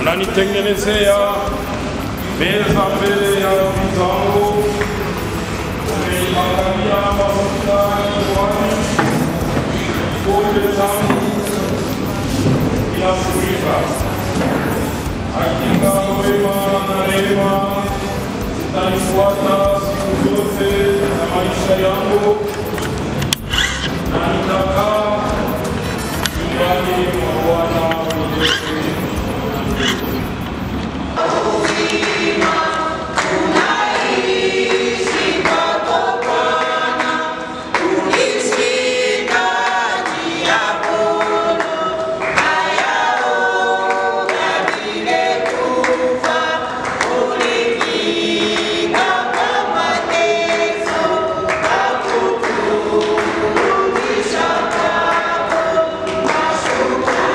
Unanitengenezea meza mbele ya adui zangu, umenipakalia mafuta kichwani, kikombe changu kinafurika. Hakika wema na rehema zitanifuata siku zote za maisha yangu, na nitakaa nyumbani mwa Bwana milele. Shukran.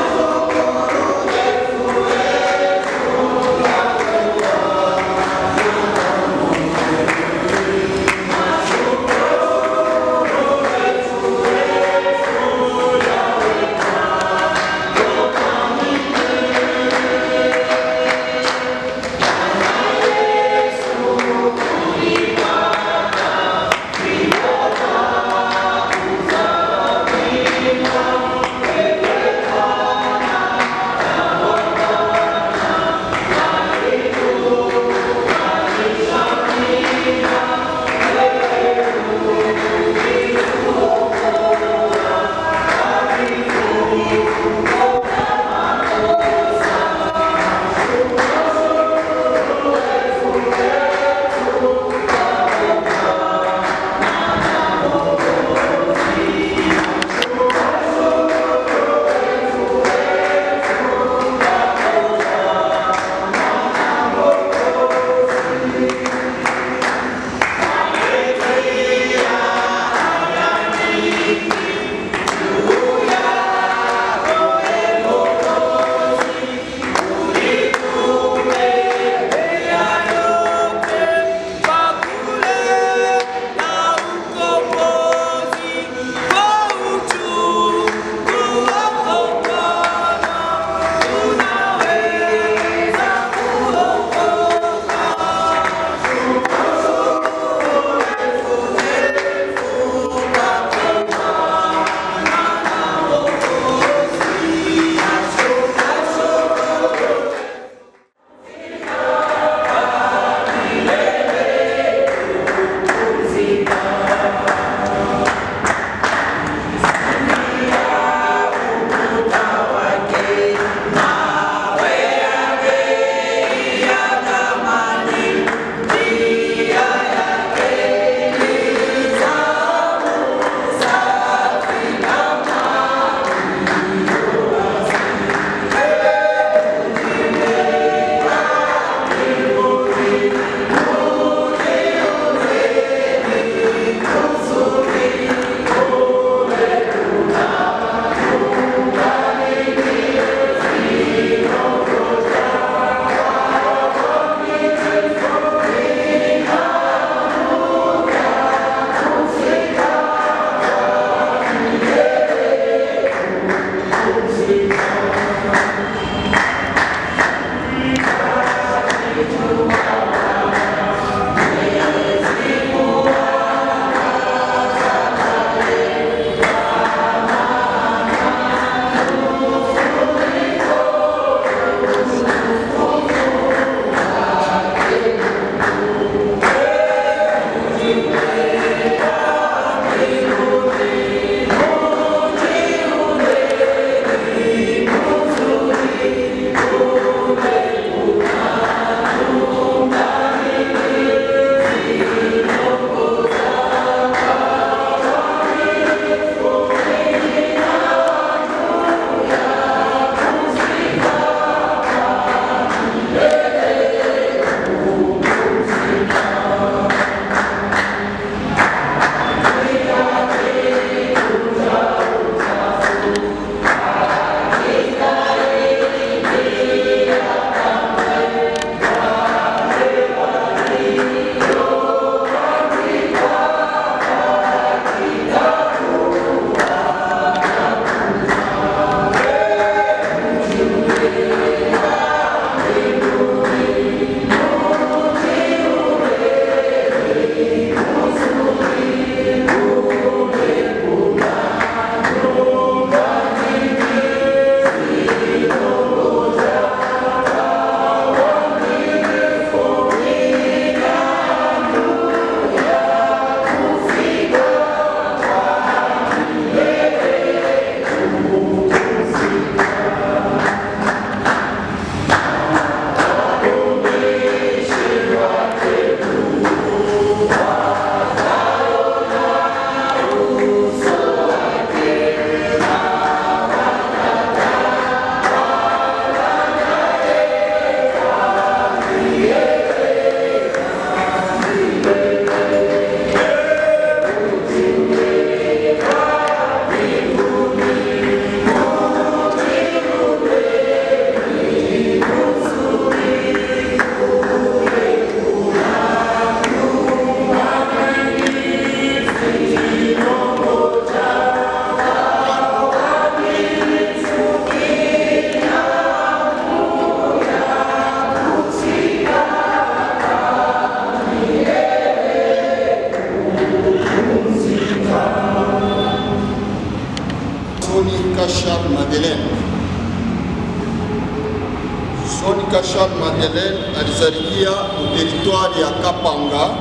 John Kashal Madeleine alizalikia au territoire ya Kapanga,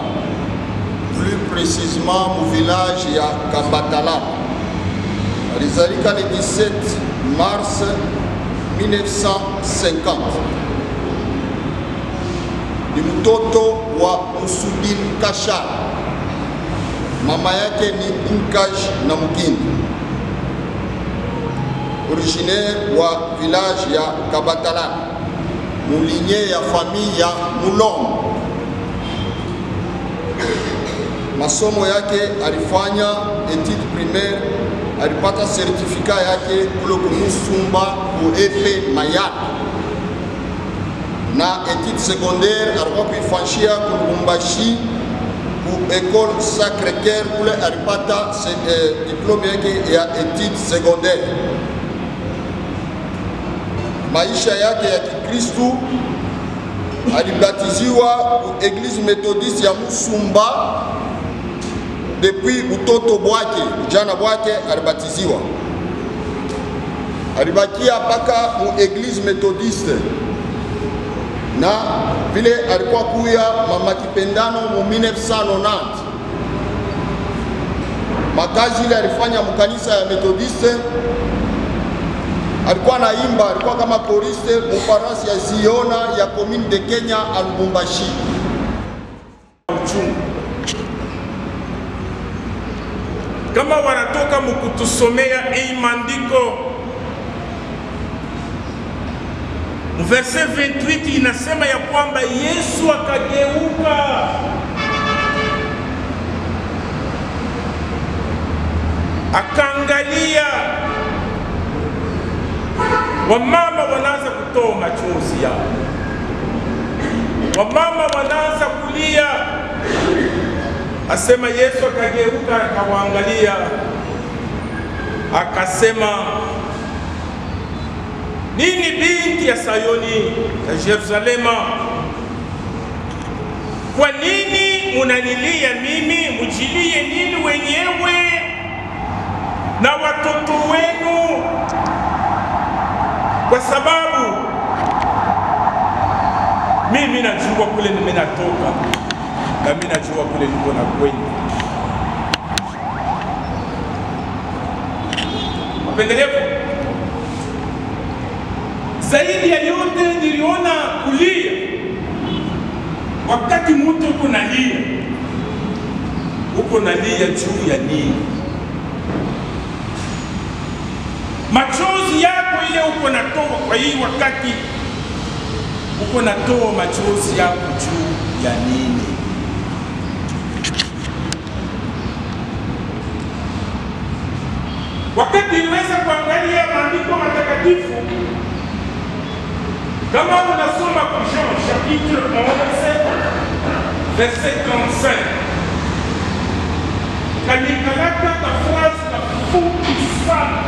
plus précisément au village ya Kabatala. Alizalika le 17 mars 1950. Ni mtoto wa Musudin Kashal. Mama yake ni Nkaj na Mugindi. Originaire wa village ya Kabatala, mouligne ya famille ya Mulombo. Masomo yake alifanya étude primaire, alipata certificat yake kule Kumusumba ku EP Mayala. Na étude secondaire alikuwa kuifanyia Kulumbashi ku école Sacré-Cœur kule alipata diplôme yake ya étude secondaire. Maisha yake ya Kikristu, alibatiziwa ku Église Méthodiste ya Musumba depuis utoto bwake, ujana bwake alibatiziwa. Alibakia paka mu Église Méthodiste. Na vile alikuwa kuya mama Kipendano mu 1990. Makazi ile alifanya mkanisa ya Methodiste. Alikuwa naimba, alikuwa kama koriste muparasi ya Ziona ya commune de Kenya Lubumbashi. Kama wanatoka mkutusomea hii maandiko, verset 28 inasema ya kwamba Yesu akageuka akaangalia. Wamama wanaanza kutoa machozi yao, wamama wanaanza kulia. Asema Yesu akageuka akawaangalia, akasema, nini binti ya Sayoni ya Yerusalema, kwa nini munanilia mimi? Mujilie nini wenyewe na watoto wenu, kwa sababu mimi najua kule nimenatoka na mimi najua kule niko na kwenda. Wapendelevu, zaidi ya yote niliona kulia wakati mtu uko nalia. Uko nalia juu ya nini? Machozi yako ile uko natoa kwa hii wakati, uko natoa machozi yako juu ya nini? Wakati niweza kuangalia maandiko matakatifu, kama unasoma kwa Jean chapitre 11 verset 35, kanikalaka ka phrase na fupi sana,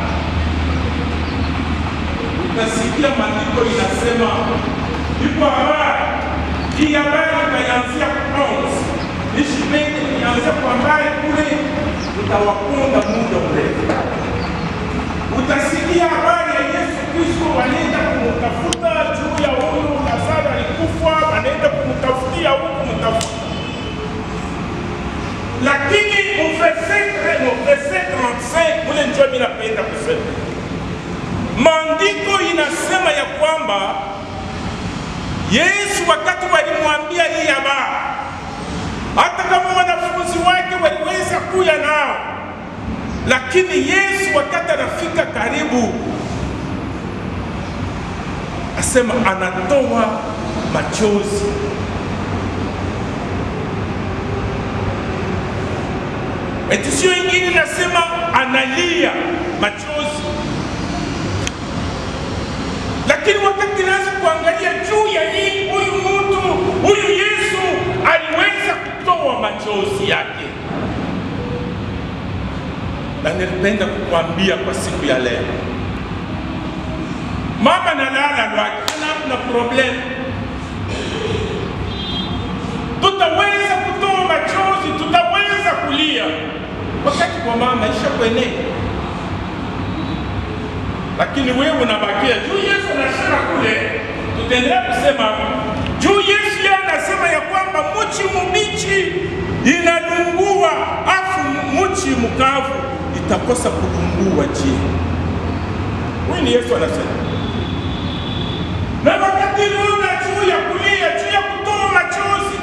utasikia maandiko inasema, yuko habari, hii habari ikaanzia kwanza, nishipende nianze kwa habari kule, utawakonda muda mrefu. Utasikia habari ya Yesu Kristo, wanaenda kumtafuta juu ya huyu Lazaro alikufa, wanaenda kumtafutia huku mtafuta. Lakini verset 35 ule ndio mimi napenda kusema. Maandiko inasema ya kwamba Yesu wakati walimwambia hii habari, hata kama wanafunzi wake waliweza kuja nao, lakini Yesu wakati anafika karibu, asema anatoa machozi. Etisio ingine nasema analia machozi. Lakini wakati naanza kuangalia juu ya hii, huyu Yesu aliweza kutoa machozi yake. Na nilipenda kukuambia kwa siku ya leo, mama nalala lwake na problem, tutaweza kutoa machozi, tutaweza kulia wakati kwa mama isha kwenye. Lakini wewe unabakia juu Yesu anasema kule Tutaendelea kusema juu Yesu yeye anasema ya kwamba mchi mbichi inadungua, afu mchi mkavu itakosa kudungua chini. Huyu ni Yesu anasema. Na wakati unaona juu ya kulia, juu ya kutoa machozi,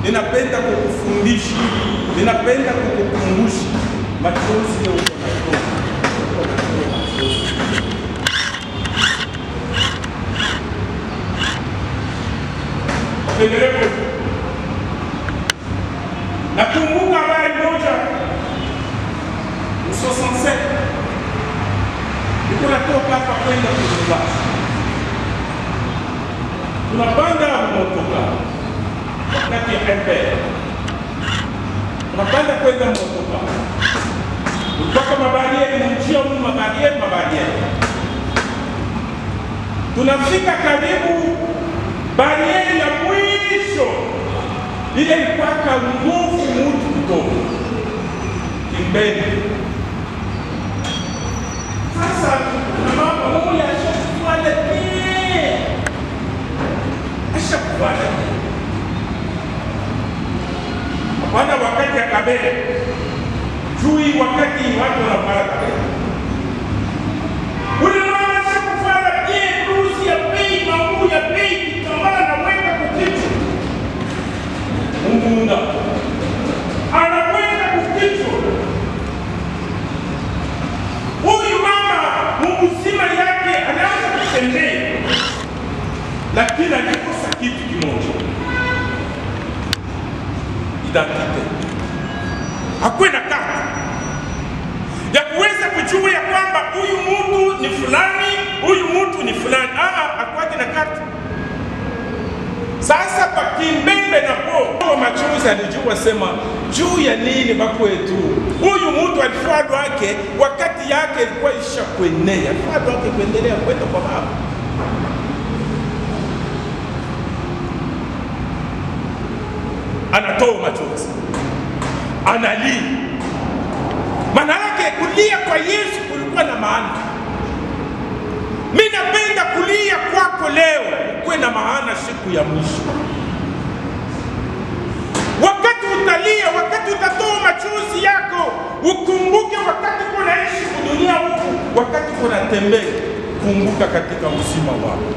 ninapenda kukufundisha, ninapenda kukukumbusha machozi ya unatoa. Endelea. Nakumbuka habari moja 67 niko natoka hapa kwenda kuzungumza. Tunapanda motoka wakati ya MPR. Tunapanda kwenda motoka. Mpaka mabarieri njia huko mabarieri. Tunafika karibu barieri ya mwisho. Ile ilipaka nguvu mtu kutoka kimbeni. Sasa kuna mama mmoja ashakufuata pia. Ashakufuata. Hapana wakati ya kabele. Jui wakati watu wanapara kabele. Ule mama ashakufuata pia rusi ya bei, mambo ya bei, kama na weka kukitu. Munda anakwenda kukichwa. Huyu mama mzima yake anaanza kutembea, lakini alikosa kitu kimoja, identite. Hakwenda kati ya kuweza kujua ya kwamba huyu mtu ni fulani, huyu mtu ni fulani. Hakwenda na kati. Sasa pakimbembe na po machozi alijua sema juu ya nini bakwetu. Huyu mtu alifado wake wakati yake ilikuwa isha kuenea. Alifado wake kuendelea kwenda kwa baba. Anatoa machozi. Analia. Maana yake kulia kwa Yesu kulikuwa na maana. Mimi napenda kulia kwako leo kuwe na maana siku ya mwisho. Wakati utalia, wakati utatoa machozi yako, ukumbuke wakati unaishi dunia huku, wakati unatembea, kumbuka katika uzima wako.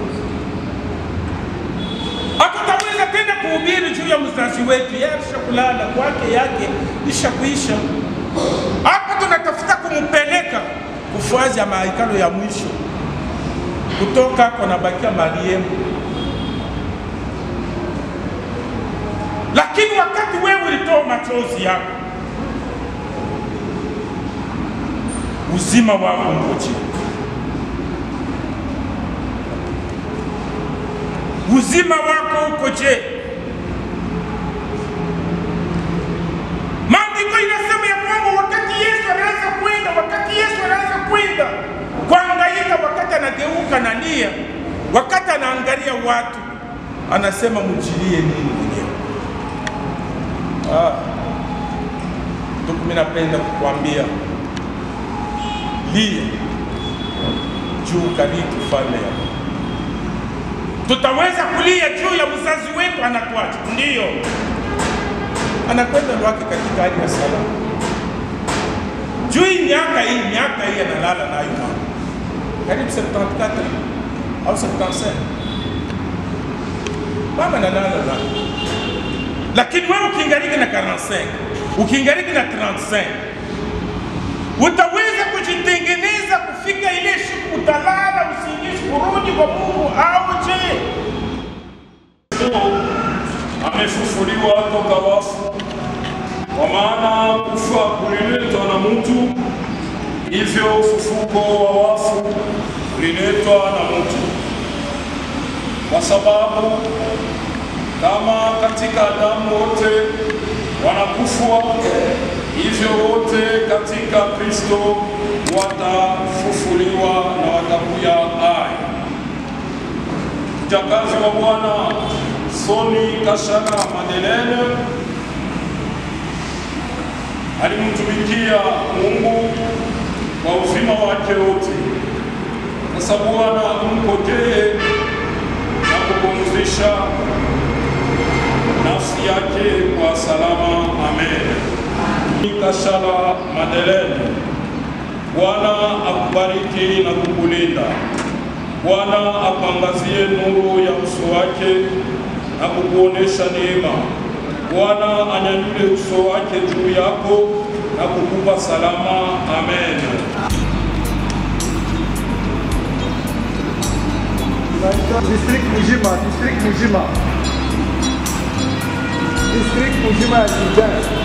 Hatutaweza tena kuhubiri juu ya mzazi wetu, yeye alishakulala kwake yake ishakuisha. Hapa tunatafuta kumpeleka kufuazi ya mahekalo ya mwisho. Kutoka kwa bakia Mariamu. Lakini wakati wewe ulitoa machozi yako, uzima wako ukoje? Uzima wako ukoje? Maandiko inasema ya kwamba wakati Yesu anaanza kwenda kuangaika, wakati anageuka na nia, wakati anaangalia watu, anasema mjilie nini mwenyewe. Ndio mimi napenda kukuambia lia juu karibu falme yako. Tutaweza kulia juu ya mzazi wetu anatuacha, ndio anakwenda wake katika hali ya salama. Juu miaka hii analala nayo mama. Karibu 74 au 75. Mama analala nayo. Lakini wewe ukiingaliki na 45, ukiingaliki na 35, utaweza kujitengeneza kufika ile siku utalala usingizi kurudi kwa Mungu au je? Amefufuliwa toka wafu, kwa maana kufa kuliletwa na mtu, hivyo ufufuko wa wafu uliletwa na mtu. Kwa sababu kama katika Adamu wote wanakufa, hivyo wote katika Kristo watafufuliwa na watakuya hai. Mjakazi wa Bwana Soni Kashaka Madelene alimtumikia Mungu kwa uzima wake wote. Sasa Bwana mpokee kuirudisha nafsi yake kwa salama. Amen. Kashala Madeleine, Bwana akubariki na kukulinda. Bwana akuangazie nuru ya uso wake na kukuonesha neema. Bwana anyanyue uso wake juu yako na kukupa salama. Amen. District Mujima, District Mujima. District Mujima ya Jinjan.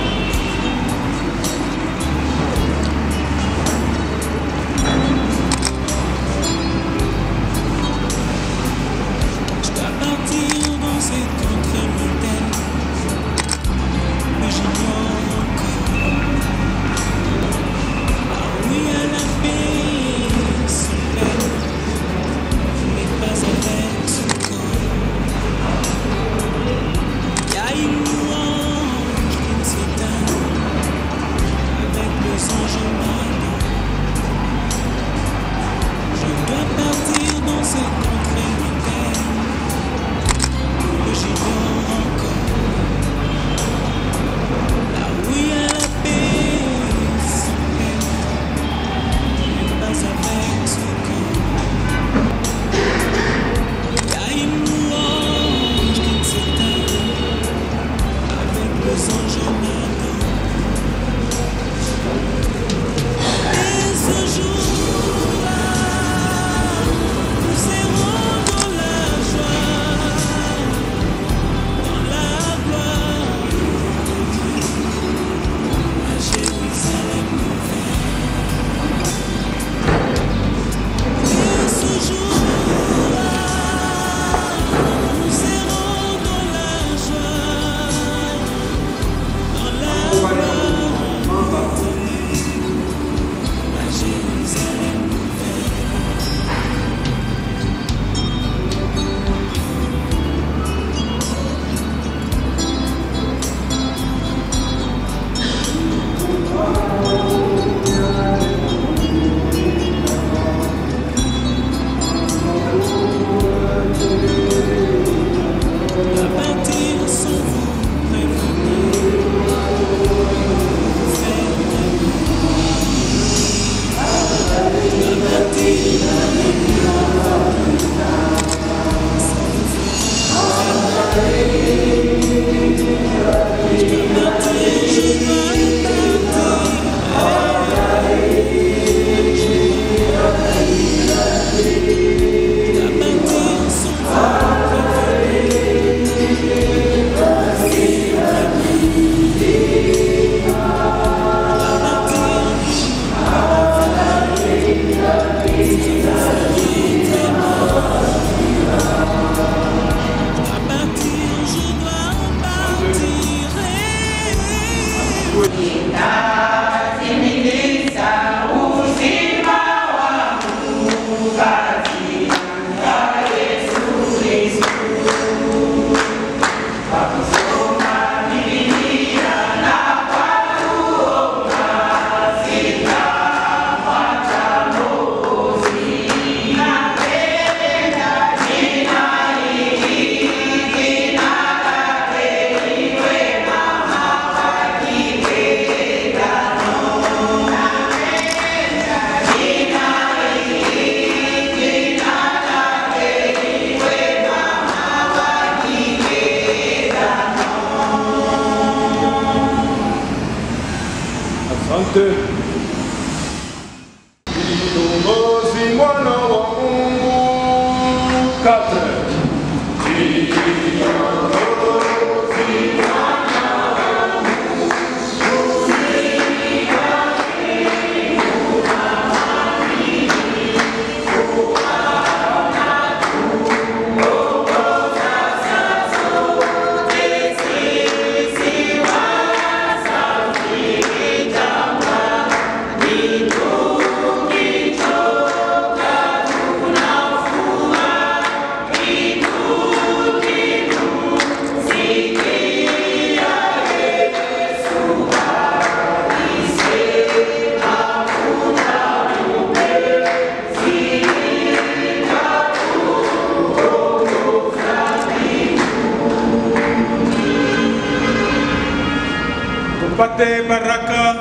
Tupate baraka.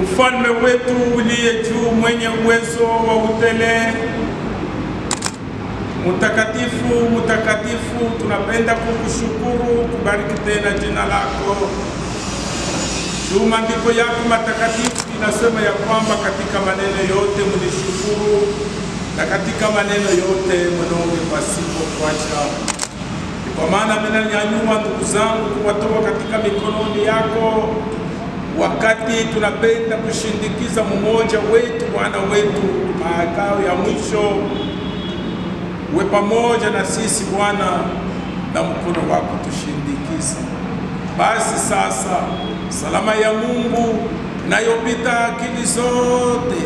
Mfalme wetu uliye juu, mwenye uwezo wa utele, mtakatifu, mtakatifu, tunapenda kukushukuru, kubariki tena jina lako. Juu maandiko yako matakatifu inasema ya kwamba katika maneno yote mlishukuru, na katika maneno yote mnaomba pasipo kuacha. Kwa maana ninanyanyua ndugu zangu kuwatoa katika mikononi yako, wakati tunapenda kushindikiza mmoja wetu, Bwana wetu, makao ya mwisho. Uwe pamoja na sisi Bwana, na mkono wako tushindikize. Basi sasa salama ya Mungu inayopita akili zote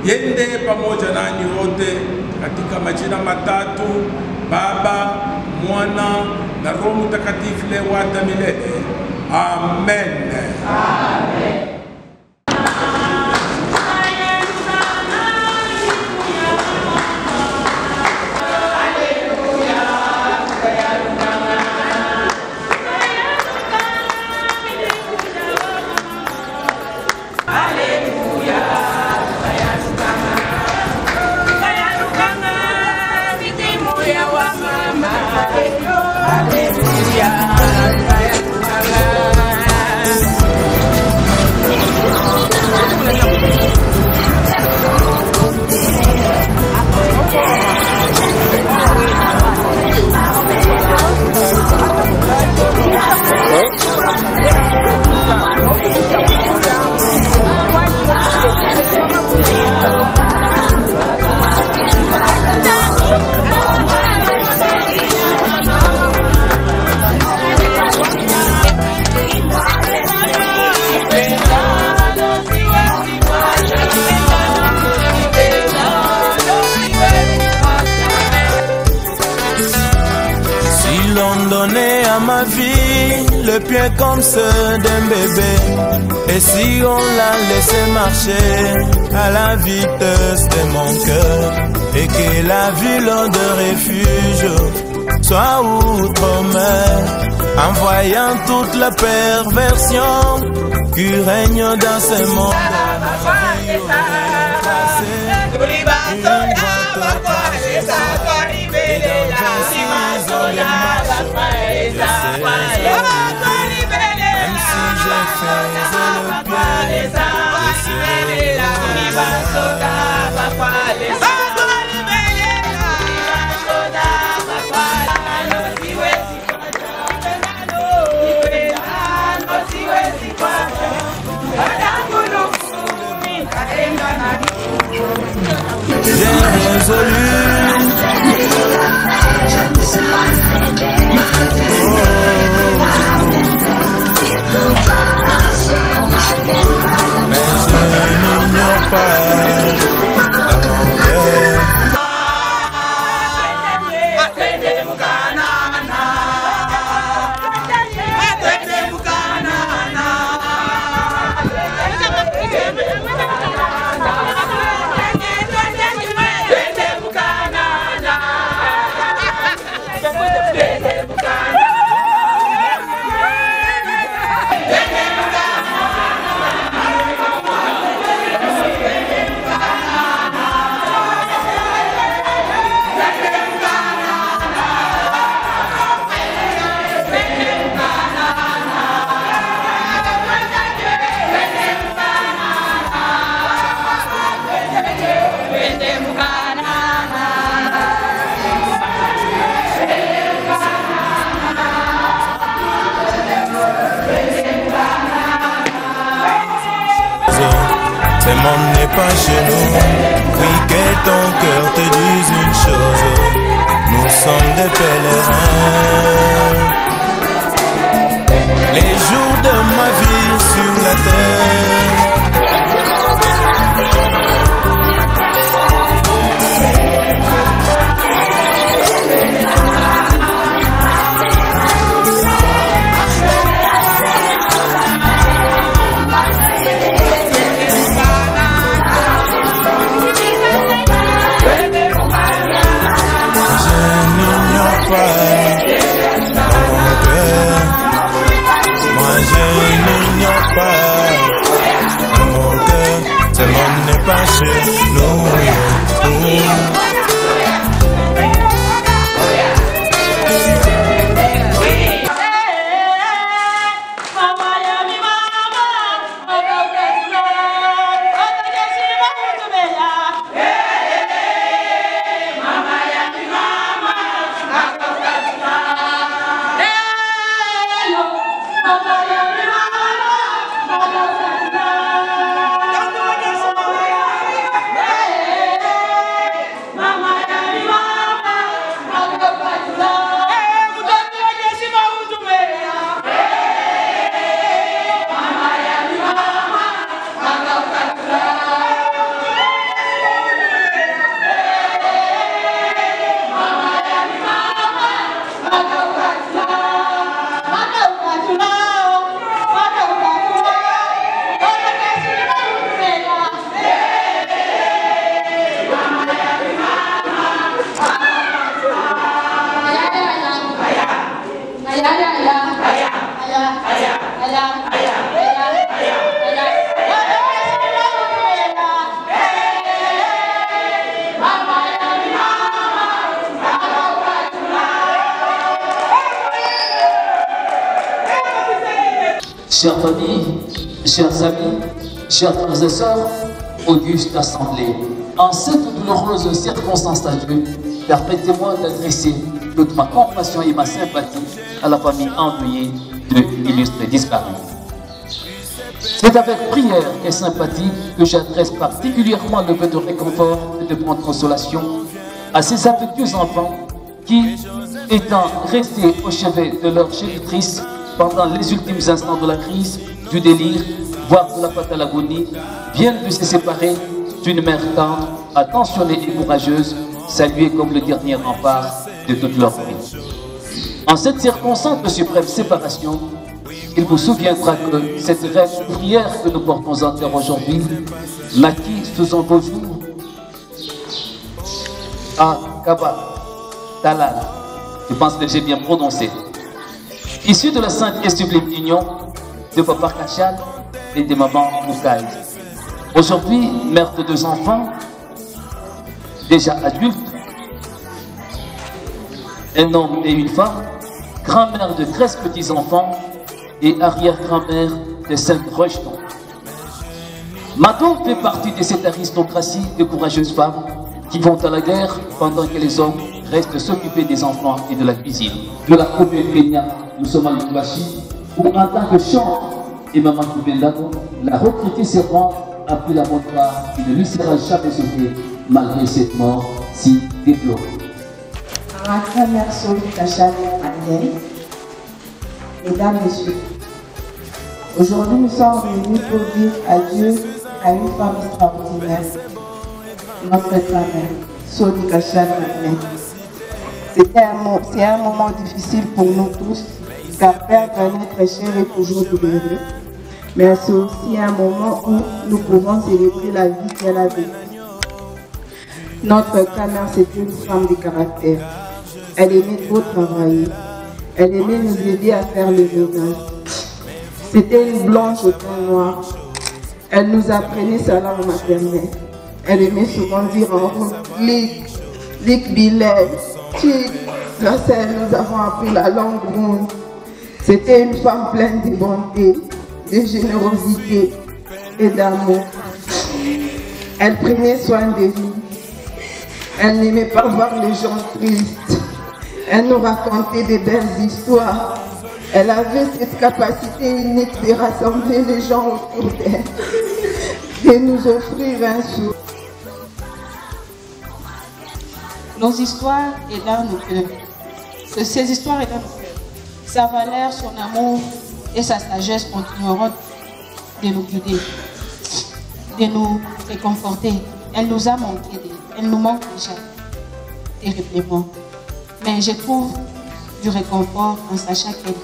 yende pamoja nanyi wote, katika majina matatu, Baba, Mwana na Roho Mtakatifu, leo hata milele. Amen. Amen. Ma vie, le pied comme ceux d'un bébé. Et si on l'a laissé marcher à la vitesse de mon cœur, et que la ville de refuge soit outre-mer, en voyant toute la perversion qui règne dans ce monde, j'ai résolu. Mais je n'ignore pas. Ce monde n'est pas chez nous. Oui, que ton cœur te dise une chose. Nous sommes des pèlerins. Les jours de ma vie sur la terre, Chères familles, chers amis, chers frères et sœurs, auguste assemblée, en cette douloureuse circonstance d'adieu, permettez-moi d'adresser toute ma compassion et ma sympathie à la famille endeuillée de l'illustre disparu. C'est avec prière et sympathie que j'adresse particulièrement le vœu de réconfort et de prendre consolation à ces affectueux enfants qui, étant restés au chevet de leur génitrice pendant les ultimes instants de la crise, du délire, voire de la fatale agonie, viennent de se séparer d'une mère tendre, attentionnée et courageuse, saluée comme le dernier rempart de toute leur vie. En cette circonstance de suprême séparation, il vous souviendra que cette rêve prière que nous portons en terre aujourd'hui naquit sous un beau jour à Kaba Talal, je pense que j'ai bien prononcé, issu de la sainte et sublime union de Papa Kachal et de Maman Moukaï. Aujourd'hui, mère de 2 enfants, déjà adultes, un homme et une femme, grand-mère de 13 petits-enfants et arrière-grand-mère de 5 rejetons. Maton fait partie de cette aristocratie de courageuses femmes qui vont à la guerre pendant que les hommes restent s'occuper des enfants et de la cuisine. De la commune Kenya, nous sommes à Lubumbashi, où en tant que chante et Maman Koubendano, la retraitée servante a pris la bonne part qui ne lui sera jamais sauvée malgré cette mort si déplorée. Mesdames, Messieurs, aujourd'hui nous sommes réunis pour dire adieu à une femme extraordinaire, notre grand-mère, Soni Kachal. C'est un moment difficile pour nous tous, car perdre un être cher est toujours douloureux, mais c'est aussi un moment où nous pouvons célébrer la vie qu'elle a vécue. Notre grand-mère, c'était une femme de caractère. Elle aimait trop travailler. Elle aimait nous aider à faire le ménage. C'était une blanche au teint noir. Elle nous apprenait sa langue maternelle. Elle aimait souvent dire en route, Lik Bilal, grâce à elle, nous avons appris la langue ronde. C'était une femme pleine de bonté, de générosité et d'amour. Elle prenait soin de nous. Elle n'aimait pas voir les gens tristes. Elle nous racontait des belles histoires. Elle avait cette capacité unique de rassembler les gens autour d'elle, de nous offrir un sourire. Nos histoires et dans nos cœurs. Ces histoires et dans nos cœurs. Sa valeur, son amour et sa sagesse continueront de nous guider, de nous réconforter. Elle nous a manqué, elle nous manque déjà terriblement. Mais je trouve du réconfort en sachant qu'elle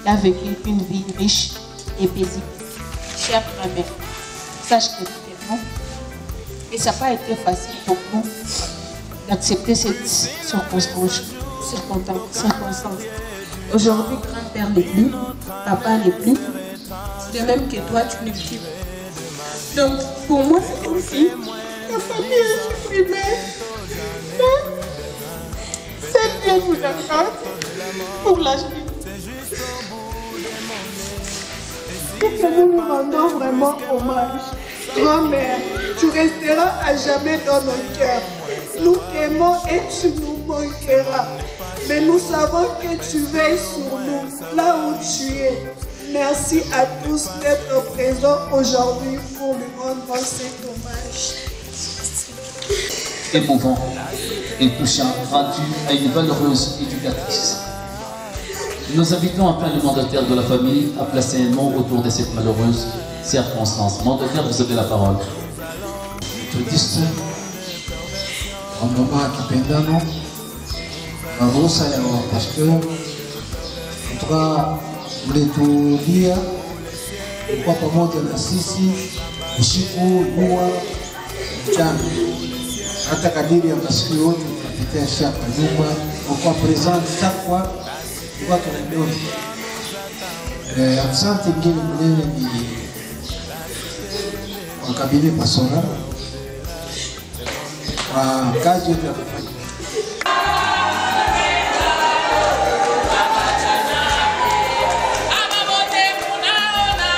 a vécu une vie riche et paisible. Chère grand-mère, sache que nous t'aimons et ça n'a pas été facile pour nous d'accepter cette circonstance. Aujourd'hui, grand-père n'est plus, papa n'est plus, de même que toi, tu n'es plus. Donc, pour moi, c'est aussi la famille est supprimée. Cette Dieu vous accorde pour la vie. Et que nous nous rendons vraiment hommage. Grand-mère, tu resteras à jamais dans nos cœurs. Nous t'aimons et tu nous manqueras. Mais nous savons que tu veilles sur nous, là où tu es. Merci à tous d'être présents aujourd'hui pour lui rendre cet hommage. Émouvant et touchant, rendu à une valeureuse éducatrice. Nous invitons enfin le mandataire de la famille à placer un mot autour de cette malheureuse circonstance. Mandataire, vous avez la parole. Tutiste, Mama Kipendano, Marosa ya pasteur, kutoka mlitulia kwa pamoja na sisi usiku huwa mchana, hata kadiri ya masiku yote tunapitia shaka nyumba kwa present takwa kwa tunaiona. Asante ngine mnene ni wakabili pasora kwa kazi ya kufanya. Ababonde munaona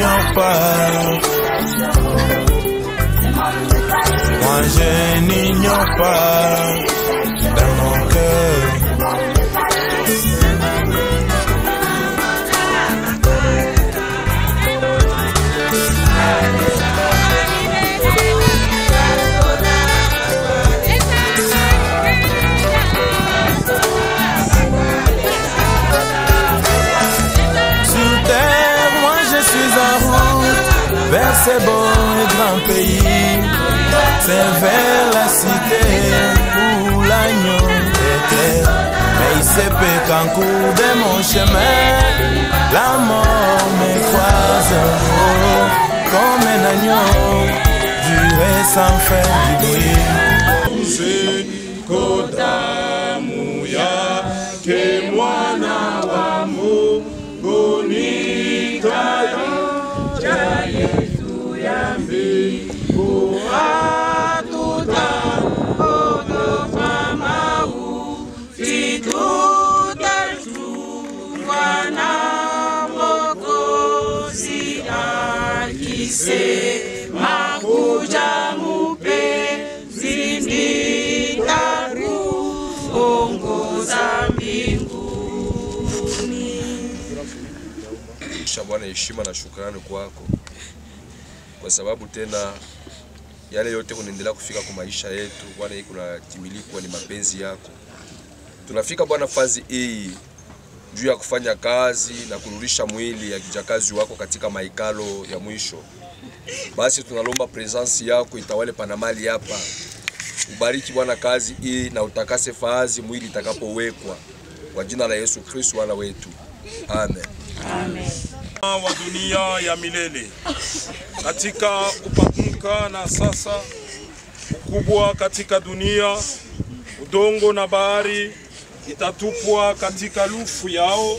n'ignore pas. Moi je n'ignore pas dans mon cœur. Sur terre, moi je suis en route vers ces beaux et grands pays. C'est vers la cité où l'agneau était. Mais il se peut qu'en cours de mon chemin, la mort me croise comme un agneau, duré sans faire du bruit. Kodamu yake mwana wa Mungu ni tayo ya Yesu ya mbingu. Makuja mupe zinitaru ongoza mbinguni. Bwana, heshima na shukrani kwako kwa sababu tena yale yote kunaendelea kufika kwa maisha yetu Bwana, hii kunatimilikwa ni mapenzi yako. Tunafika Bwana fazi hii juu ya kufanya kazi na kurudisha mwili ya kijakazi wako katika maikalo ya mwisho. Basi tunalomba presence yako itawale panamali hapa. Ubariki Bwana kazi hii na utakase fazi mwili itakapowekwa. Kwa jina la Yesu Kristo Bwana wetu. Amen. Amen. Wa dunia ya milele katika kupanuka na sasa ukubwa katika dunia, udongo na bahari itatupwa katika lufu yao,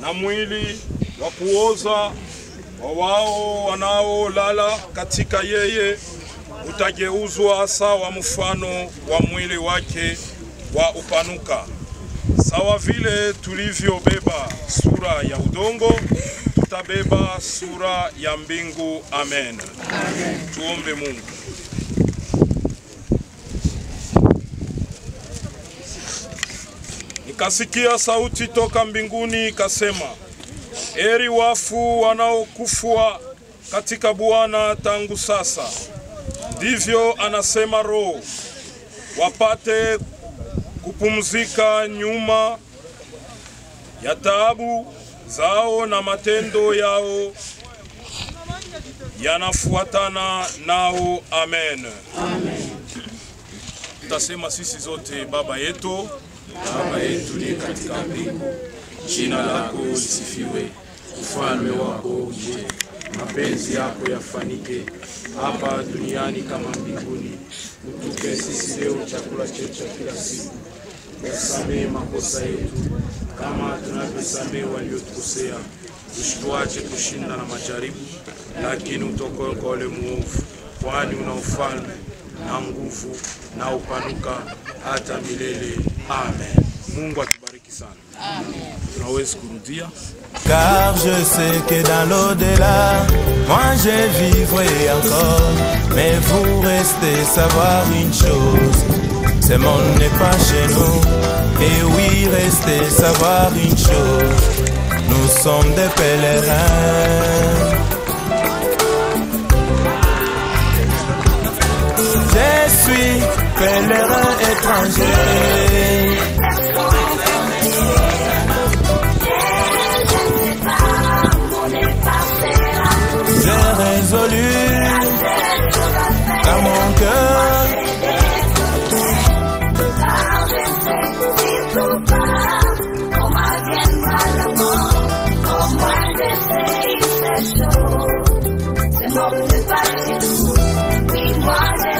na mwili wa kuoza wa wao wanaolala katika yeye utageuzwa sawa mfano wa mwili wake wa upanuka. Sawa vile tulivyobeba sura ya udongo, tutabeba sura ya mbingu. Amen. Amen. Tuombe Mungu. Nikasikia sauti toka mbinguni ikasema, heri wafu wanaokufua katika Bwana tangu sasa. Ndivyo anasema Roho, wapate kupumzika nyuma ya taabu zao, na matendo yao yanafuatana nao. Amen. Amen. Tutasema sisi zote: Baba yetu, Baba yetu ni katika mbingu, jina lako lisifiwe, ufalme wako uje, mapenzi yako yafanyike hapa duniani kama mbinguni. Utupe sisi leo chakula chetu cha kila siku. Tusamehe makosa yetu kama tunavyosamehe waliotukosea, usituache kushinda na majaribu, lakini utuokoe kwa yule muovu, kwani una ufalme na nguvu na upanuka hata milele. Amen. Mungu atubariki sana. Amen. Tunaweza kurudia. Car je sais que dans l'au-delà, moi je vivrai encore. Mais vous restez savoir une chose, ce monde n'est pas chez nous. Et oui, restez savoir une chose, nous sommes des pèlerins. Je suis pèlerin étranger. J'ai résolu dans mon cœur C'est